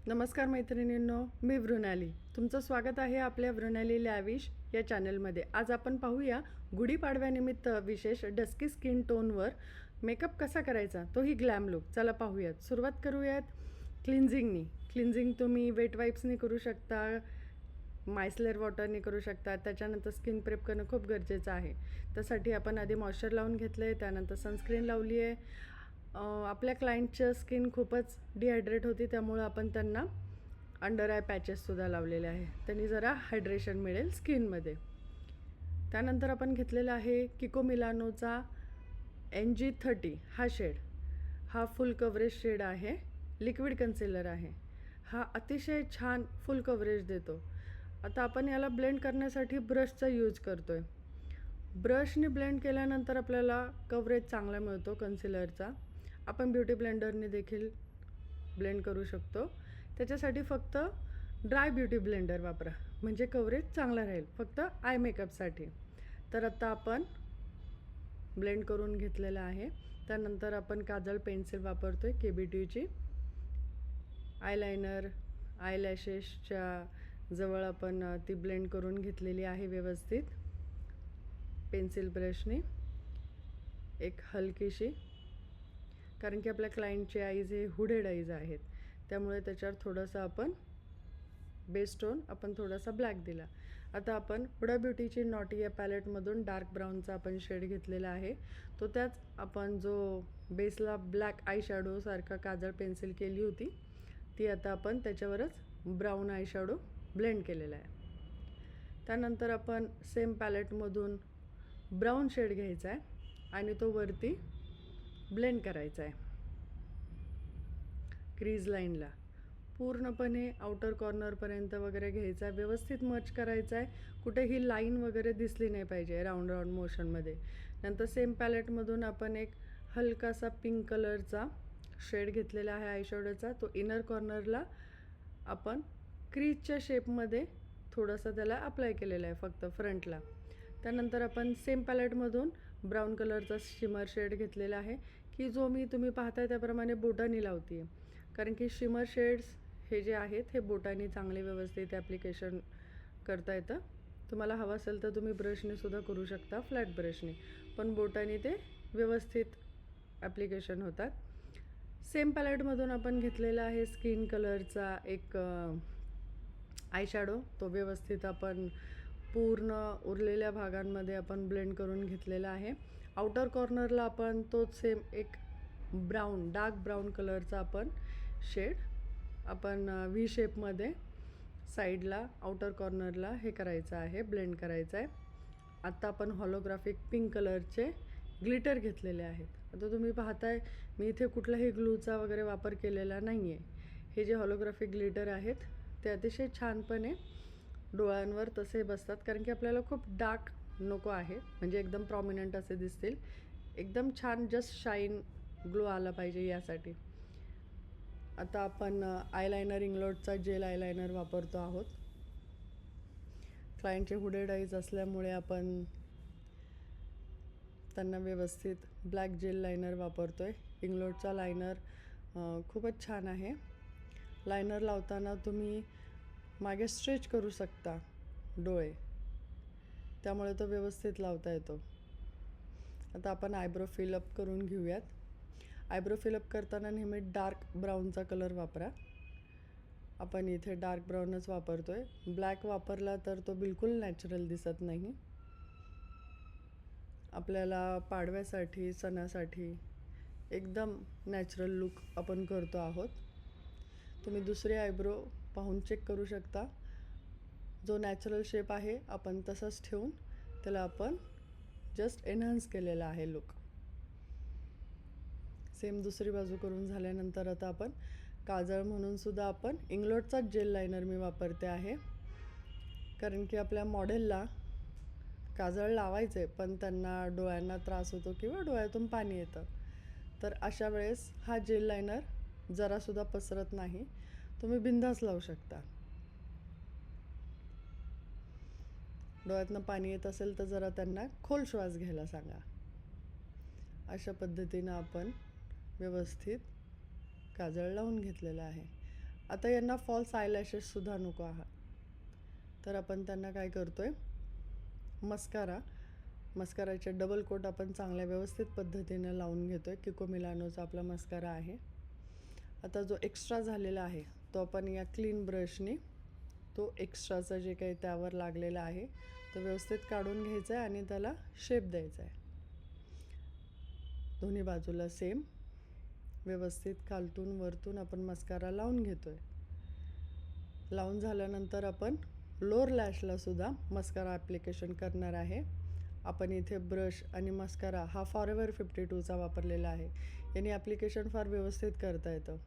नमस्कार मैत्रिणींनो, मी वृणाली. तुमचं स्वागत आहे आपल्या वृणाली लॅविश या चॅनलमध्ये. आज आपण पाहूया गुढीपाडव्यानिमित्त विशेष डस्की स्किन टोनवर मेकअप कसा करायचा, तोही ग्लॅम लुक. चला पाहूयात. सुरुवात करूयात क्लिन्झिंगनी. क्लिन्झिंग तुम्ही वेट वाईप्सनी करू शकता, मायसलर वॉटरने करू शकता. त्याच्यानंतर स्किन प्रेप करणं खूप गरजेचं आहे. त्यासाठी आपण आधी मॉइश्चर लावून घेतलं आहे, त्यानंतर सनस्क्रीन लावली आहे. आपल्या क्लायंटचं स्किन खूपच डिहायड्रेट होती, त्यामुळं आपण त्यांना अंडर आय पॅचेससुद्धा लावलेले आहे. त्यांनी जरा हायड्रेशन मिळेल स्किनमध्ये. त्यानंतर आपण घेतलेला आहे किको मिलानोचा NG30 हा शेड. हा फुल कव्हरेज शेड आहे, लिक्विड कन्सिलर आहे. हा अतिशय छान फुल कव्हरेज देतो. आता आपण याला ब्लेंड करण्यासाठी ब्रशचा यूज करतो आहे. ब्रशने ब्लेंड केल्यानंतर आपल्याला कव्हरेज चांगला मिळतो कन्सिलरचा. आपण ब्युटी ब्लेंडरने देखील ब्लेंड करू शकतो. त्याच्यासाठी फक्त ड्राय ब्युटी ब्लेंडर वापरा, म्हणजे कव्हरेज चांगला राहील फक्त आय मेकअपसाठी. तर आता आपण ब्लेंड करून घेतलेलं आहे. त्यानंतर आपण काजळ पेन्सिल वापरतो आहे KBTची. आयलायनर, आयलॅशेसच्या जवळ आपण ती ब्लेंड करून घेतलेली आहे व्यवस्थित पेन्सिल ब्रशने. एक हलकीशी, कारण की आपल्या क्लायंटचे आईज हे हुडेड आईज आहेत, त्यामुळे त्याच्यावर थोडंसं आपण बेस टोन आपण थोडासा ब्लॅक दिला. आता आपण हुडा ब्युटीची नॉटी या पॅलेटमधून डार्क ब्राऊनचा आपण शेड घेतलेला आहे. तो त्याच आपण जो बेसला ब्लॅक आय शॅडोसारखा काजळ पेन्सिल केली होती, ती आता आपण त्याच्यावरच ब्राऊन आय शॅडो ब्लेंड केलेला आहे. त्यानंतर आपण सेम पॅलेटमधून ब्राऊन शेड घ्यायचा आहे आणि तो वरती ब्लेंड करायचा आहे क्रीज लाईनला. पूर्णपणे आउटर कॉर्नरपर्यंत वगैरे घ्यायचा आहे, व्यवस्थित मच करायचा आहे. कुठेही लाईन वगैरे दिसली नाही पाहिजे राऊंड राऊंड मोशनमध्ये. नंतर सेम पॅलेटमधून आपण एक हलकासा पिंक कलरचा शेड घेतलेला आहे आयशॅडोचा. तो इनर कॉर्नरला आपण क्रीजच्या शेपमध्ये थोडासा त्याला अप्लाय केलेला आहे फक्त फ्रंटला. त्यानंतर आपण सेम पॅलेटमधून ब्राऊन कलरचा शिमर शेड घेतलेला आहे, की जो मी तुम्ही पाहताय त्याप्रमाणे बोटानी लावते आहे. कारण की शिमर शेड्स हे जे आहेत हे बोटानी चांगले व्यवस्थित ॲप्लिकेशन करता येतं. तुम्हाला हवं असेल तर तुम्ही ब्रशने सुद्धा करू शकता, फ्लॅट ब्रशने, पण बोटानी ते व्यवस्थित ॲप्लिकेशन होतात. सेम पॅलेटमधून आपण घेतलेला आहे स्किन कलरचा एक आय शॅडो. तो व्यवस्थित आपण पूर्ण उरलेल्या भागांमध्ये आपण ब्लेंड करून घेतलेला आहे. आउटर कॉर्नरला आपण तोच सेम एक ब्राऊन, डार्क ब्राऊन कलरचा आपण शेड आपण व्ही शेपमध्ये साईडला आउटर कॉर्नरला हे करायचं आहे, ब्लेंड करायचं आहे. आत्ता आपण हॉलोग्राफिक पिंक कलरचे ग्लिटर घेतलेले आहेत. आता तुम्ही पाहताय मी इथे कुठलाही ग्लूचा वगैरे वापर केलेला नाही आहे. हे जे हॉलोग्राफिक ग्लिटर आहेत ते अतिशय छानपणे डोळ्यांवर तसे बसतात, कारण की आपल्याला खूप डार्क नको आहे, म्हणजे एकदम प्रॉमिनंट असे दिसतील. एकदम छान जस्ट शाईन ग्लो आला पाहिजे यासाठी. आता आपण आयलायनर इंग्लोडचा जेल आयलायनर वापरतो आहोत. क्लायंटचे हुडेड आईज असल्यामुळे आपण त्यांना व्यवस्थित ब्लॅक जेल लायनर वापरतो आहे. इंग्लोडचा लायनर खूपच छान आहे. लायनर लावताना तुम्ही मागे स्ट्रेच करू शकता डोळे, त्यामुळे तो व्यवस्थित लावता येतो. आता आपण आयब्रो फिलअप करून घेऊयात. आयब्रो फिलअप करताना नेहमी डार्क ब्राऊनचा कलर वापरा. आपण इथे डार्क ब्राऊनच वापरतो आहे. ब्लॅक वापरला तर तो बिलकुल नॅचरल दिसत नाही. आपल्याला पाडव्यासाठी, सणासाठी एकदम नॅचरल लुक आपण करतो आहोत. तुम्ही दुसरे आयब्रो पाहून चेक करू शकता. जो नॅचरल शेप आहे आपण तसाच ठेवून त्याला आपण जस्ट एनहान्स केलेला आहे लुक. सेम दुसरी बाजू करून झाल्यानंतर आता आपण काजळ म्हणून सुद्धा आपण इंग्लोडचाच जेल लायनर मी वापरते आहे, कारण की आपल्या मॉडेलला काजळ लावायचे पण त्यांना डोळ्यांना त्रास होतो किंवा डोळ्यातून पाणी येतं. तर अशा वेळेस हा जेल लायनर जरासुद्धा पसरत नाही, तुम्ही बिंदास लावू शकता. डोळ्यातनं पाणी येत असेल तर जरा त्यांना खोल श्वास घ्यायला सांगा. अशा पद्धतीनं आपण व्यवस्थित काजळ लावून घेतलेलं आहे. आता यांना फॉल्स आयलॅशेससुद्धा नको आहात, तर आपण त्यांना काय करतो आहे, मस्काराचे डबल कोट आपण चांगल्या व्यवस्थित पद्धतीनं लावून घेतो आहे. किको मिलानोचा आपला मस्कारा आहे. आता जो एक्स्ट्रा झालेला आहे तो आपण या क्लीन ब्रशने तो एक्स्ट्राचं जे काही त्यावर लागलेला आहे तो व्यवस्थित काढून घ्यायचा आहे आणि त्याला शेप द्यायचा आहे. दोन्ही बाजूला सेम व्यवस्थित खालतून वरतून आपण मस्कारा लावून घेतो आहे. लावून झाल्यानंतर आपण लोअर लॅशला सुद्धा मस्कारा ॲप्लिकेशन करणार आहे. आपण इथे ब्रश आणि मस्कारा हा फॉरएव्हर 52चा वापरलेला आहे. याने ॲप्लिकेशन फार व्यवस्थित करता येतं.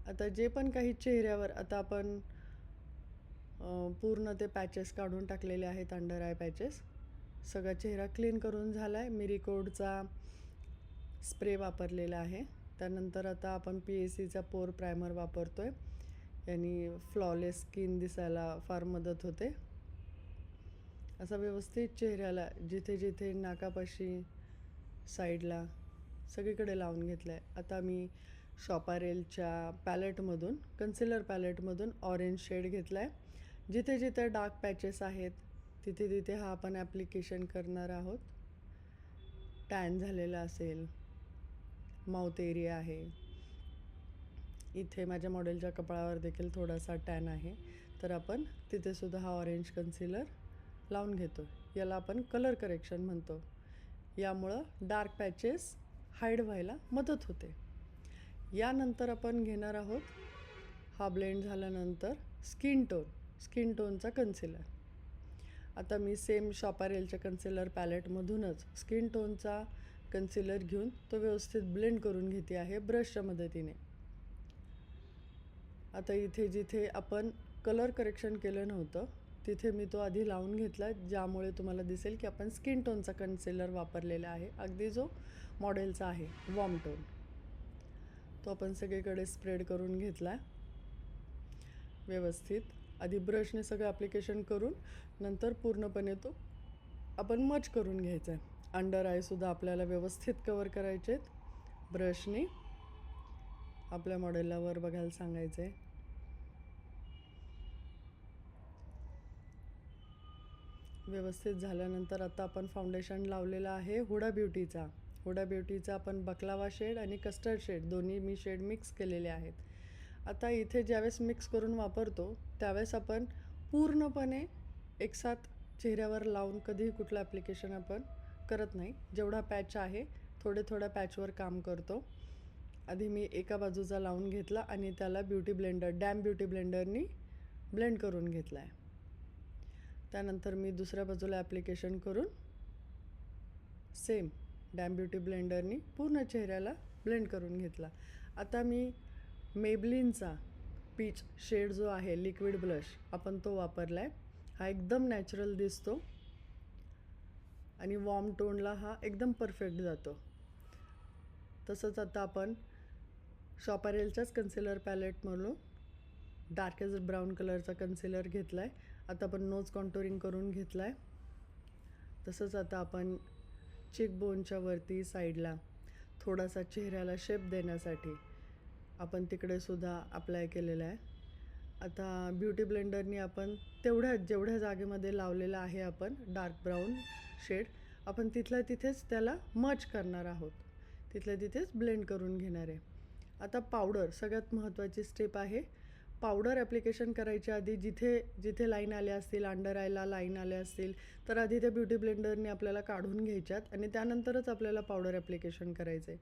आता जे पण काही चेहऱ्यावर आता आपण पूर्ण ते पॅचेस काढून टाकलेले आहेत, अंडर आय पॅचेस. सगळा चेहरा क्लीन करून झाला आहे. मिरीकोडचा स्प्रे वापरलेला आहे. त्यानंतर आता आपण PACचा पोर प्रायमर वापरतो आहे. यांनी फ्लॉलेस स्किन दिसायला फार मदत होते. असा व्यवस्थित चेहऱ्याला जिथे जिथे नाकापाशी, साईडला सगळीकडे लावून घेतलं आहे. आता मी शॉपारेलच्या पॅलेटमधून, कन्सिलर पॅलेटमधून ऑरेंज शेड घेतला आहे. जिथे जिथे डार्क पॅचेस आहेत तिथे तिथे हा आपण ॲप्लिकेशन करणार आहोत. टॅन झालेला असेल, माउथ एरिया आहे, इथे माझ्या मॉडेलच्या कपाळावर देखील थोडासा टॅन आहे, तर आपण तिथेसुद्धा हा ऑरेंज कन्सिलर लावून घेतो. याला आपण कलर करेक्शन म्हणतो. यामुळं डार्क पॅचेस हाईड व्हायला मदत होते. यानंतर आपण घेणार आहोत, हा ब्लेंड झाल्यानंतर स्किन टोनचा कन्सिलर. आता मी सेम शॉपारेलच्या कन्सिलर पॅलेटमधूनच स्किन टोनचा कन्सिलर घेऊन तो व्यवस्थित ब्लेंड करून घेते आहे ब्रशच्या मदतीने. आता इथे जिथे आपण कलर करेक्शन केलं नव्हतं तिथे मी तो आधी लावून घेतला, ज्यामुळे तुम्हाला दिसेल की आपण स्किन टोनचा कन्सिलर वापरलेला आहे, अगदी जो मॉडेलचा आहे वॉर्म टोन. तो आपण सगळीकडे स्प्रेड करून घेतला व्यवस्थित. आधी ब्रशने सगळं ॲप्लिकेशन करून नंतर पूर्णपणे तो आपण मच करून घ्यायचा आहे. अंडर आयसुद्धा आपल्याला व्यवस्थित कवर करायचे आहेत ब्रशने. आपल्या मॉडेलला वर बघायला सांगायचं आहे. व्यवस्थित झाल्यानंतर आता आपण फाउंडेशन लावलेलं आहे हुडा ब्युटीचा आपण बकलावा शेड आणि कस्टर्ड शेड दोन्ही मी शेड मिक्स केलेले आहेत. आता इथे ज्यावेळेस मिक्स करून वापरतो त्यावेळेस आपण पूर्णपणे एकसाथ चेहऱ्यावर लावून कधीही कुठलं ॲप्लिकेशन आपण करत नाही. जेवढा पॅच आहे थोड्या पॅचवर काम करतो. आधी मी एका बाजूचा लावून घेतला आणि त्याला ब्युटी ब्लेंडरनी ब्लेंड करून घेतला आहे. त्यानंतर मी दुसऱ्या बाजूला ॲप्लिकेशन करून सेम ब्युटी ब्लेंडरनी पूर्ण चेहऱ्याला ब्लेंड करून घेतला. आता मी मेबलिनचा पीच शेड जो आहे लिक्विड ब्लश आपण तो वापरला आहे. हा एकदम नॅचरल दिसतो आणि वॉर्म टोनला हा एकदम परफेक्ट जातो. तसंच आता आपण शॉपारेलच्याच कन्सिलर पॅलेटमधून डार्केस्ट ब्राऊन कलरचा कन्सिलर घेतला आहे. आता आपण नोज कॉन्टोरिंग करून घेतला आहे. तसंच आता आपण चीकबोनच्या वरती साईडला थोडासा चेहऱ्याला शेप देण्यासाठी आपण तिकडे सुद्धा अप्लाय केलेला आहे. आता ब्युटी ब्लेंडरनी आपण जेवढ्या जागेमध्ये लावलेला आहे आपण डार्क ब्राऊन शेड आपण तिथल्या तिथेच त्याला मच करणार आहोत, तिथल्या तिथेच ब्लेंड करून घेणार आहे. आता पावडर सगळ्यात महत्त्वाची स्टेप आहे. पावडर ॲप्लिकेशन करायच्या आधी जिथे लाईन आल्या असतील, अंडर आयला लाईन आल्या असतील तर आधी त्या ब्युटी ब्लेंडरने आपल्याला काढून घ्यायच्यात आणि त्यानंतरच आपल्याला पावडर ॲप्लिकेशन करायचं आहे.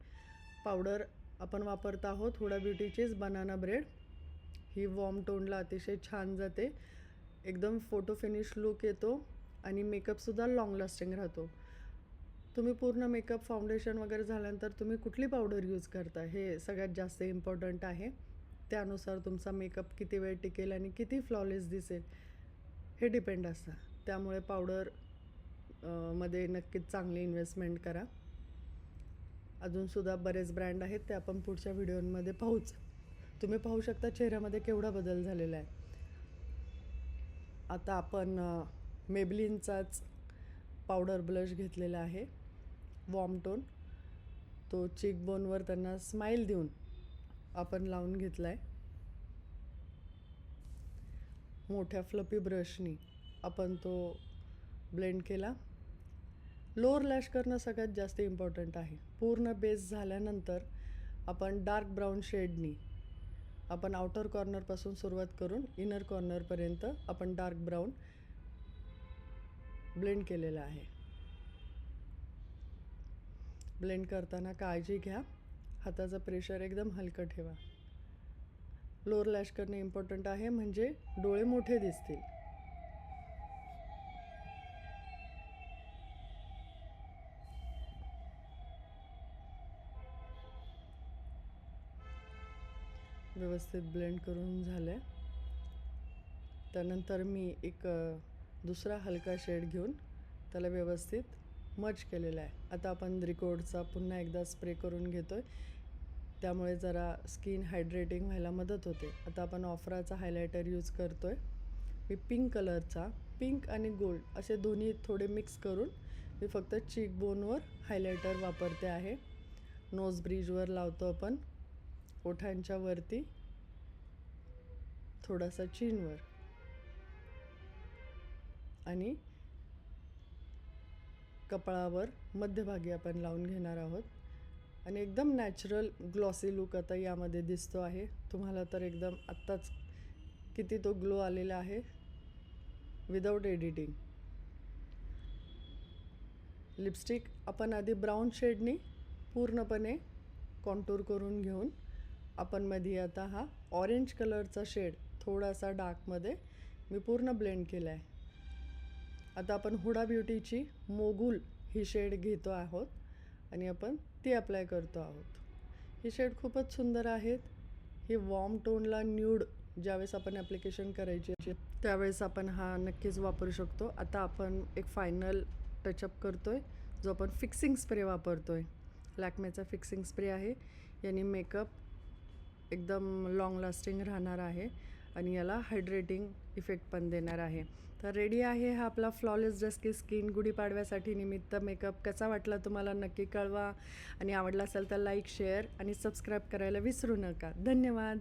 पावडर आपण वापरत आहोत हुडा ब्युटीचीच बनाना ब्रेड. ही वॉर्म टोनला अतिशय छान जाते, एकदम फोटो फिनिश लुक येतो आणि मेकअपसुद्धा लाँग लास्टिंग राहतो. तुम्ही पूर्ण मेकअप फाउंडेशन वगैरे झाल्यानंतर तुम्ही कुठली पावडर यूज करता हे सगळ्यात जास्त इम्पॉर्टंट आहे. त्यानुसार तुमचा मेकअप किती वेळ टिकेल आणि किती फ्लॉलेस दिसेल हे डिपेंड असतं. त्यामुळे पावडर मध्ये नक्कीच चांगली इन्व्हेस्टमेंट करा. अजूनसुद्धा बरेच ब्रँड आहेत ते आपण पुढच्या व्हिडिओमध्ये पाहूच. तुम्ही पाहू शकता चेहऱ्यामध्ये केवढा बदल झालेला आहे. आता आपण मेबलिनचाच पावडर ब्लश घेतलेला आहे वॉर्म टोन. तो चीकबोनवर त्यांना स्माईल देऊन आपण लावून घेतला आहे. मोठ्या फ्लपी ब्रशनी आपण तो ब्लेंड केला. लोअर लॅश करणं सगळ्यात जास्त इम्पॉर्टंट आहे. पूर्ण बेस झाल्यानंतर आपण डार्क ब्राऊन शेडनी आपण आउटर कॉर्नरपासून सुरुवात करून इनर कॉर्नरपर्यंत आपण डार्क ब्राऊन ब्लेंड केलेलं आहे. ब्लेंड करताना काळजी घ्या, हाताचं प्रेशर एकदम हलकं ठेवा. लोअर लॅश करणे इम्पॉर्टंट आहे, म्हणजे डोळे मोठे दिसतील. व्यवस्थित ब्लेंड करून झालं. त्यानंतर मी एक दुसरा हलका शेड घेऊन त्याला व्यवस्थित मर्ज केलेला आहे. आता आपण रिकोडचा पुन्हा एकदा स्प्रे करून घेतोय, त्यामुळे जरा स्किन हायड्रेटिंग व्हायला मदत होते. आता आपण ऑफराचा हायलायटर यूज करतोय. मी पिंक कलरचा, पिंक आणि गोल्ड असे दोन्ही थोडे मिक्स करून मी फक्त चीक बोनवर हायलायटर वापरते आहे. नोज ब्रिजवर लावतो आपण, ओठांच्या वरती, थोडासा चीनवर आणि कपाळावर मध्यभागी आपण लावून घेणार आहोत. आणि एकदम नॅचरल ग्लॉसी लुक आता यामध्ये दिसतो आहे. तुम्हाला तर एकदम आत्ताच किती तो ग्लो आलेला आहे विदाऊट एडिटिंग. लिपस्टिक आपण आधी ब्राऊन शेडनी पूर्णपणे कॉन्टूर करून घेऊन आपण मध्ये आता हा ऑरेंज कलरचा शेड थोडासा डार्कमध्ये मी पूर्ण ब्लेंड केला आहे. आता आपण हुडा ब्युटीची मोगुल ही शेड घेतो आहोत आणि आपण ती अप्लाय करतो आहोत. ही शेड खूपच सुंदर आहेत. ही वॉर्म टोनला न्यूड ज्यावेळेस आपण ॲप्लिकेशन करायची त्यावेळेस आपण हा नक्कीच वापरू शकतो. आता आपण एक फायनल टचअप करतोय, जो आपण फिक्सिंग स्प्रे वापरतोय. लॅक्मेचा फिक्सिंग स्प्रे आहे. याने मेकअप एकदम लॉंग लास्टिंग राहणार आहे आणि याला हायड्रेटिंग इफेक्ट पण देणार आहे. तर रेडी आहे हा आपला फ्लॉलेस डस्की स्किन गुढीपाडव्यासाठी निमित्त मेकअप. कसा वाटला तुम्हाला नक्की कळवा आणि आवडला असेल तर लाईक, शेअर आणि सबस्क्राईब करायला विसरू नका. धन्यवाद.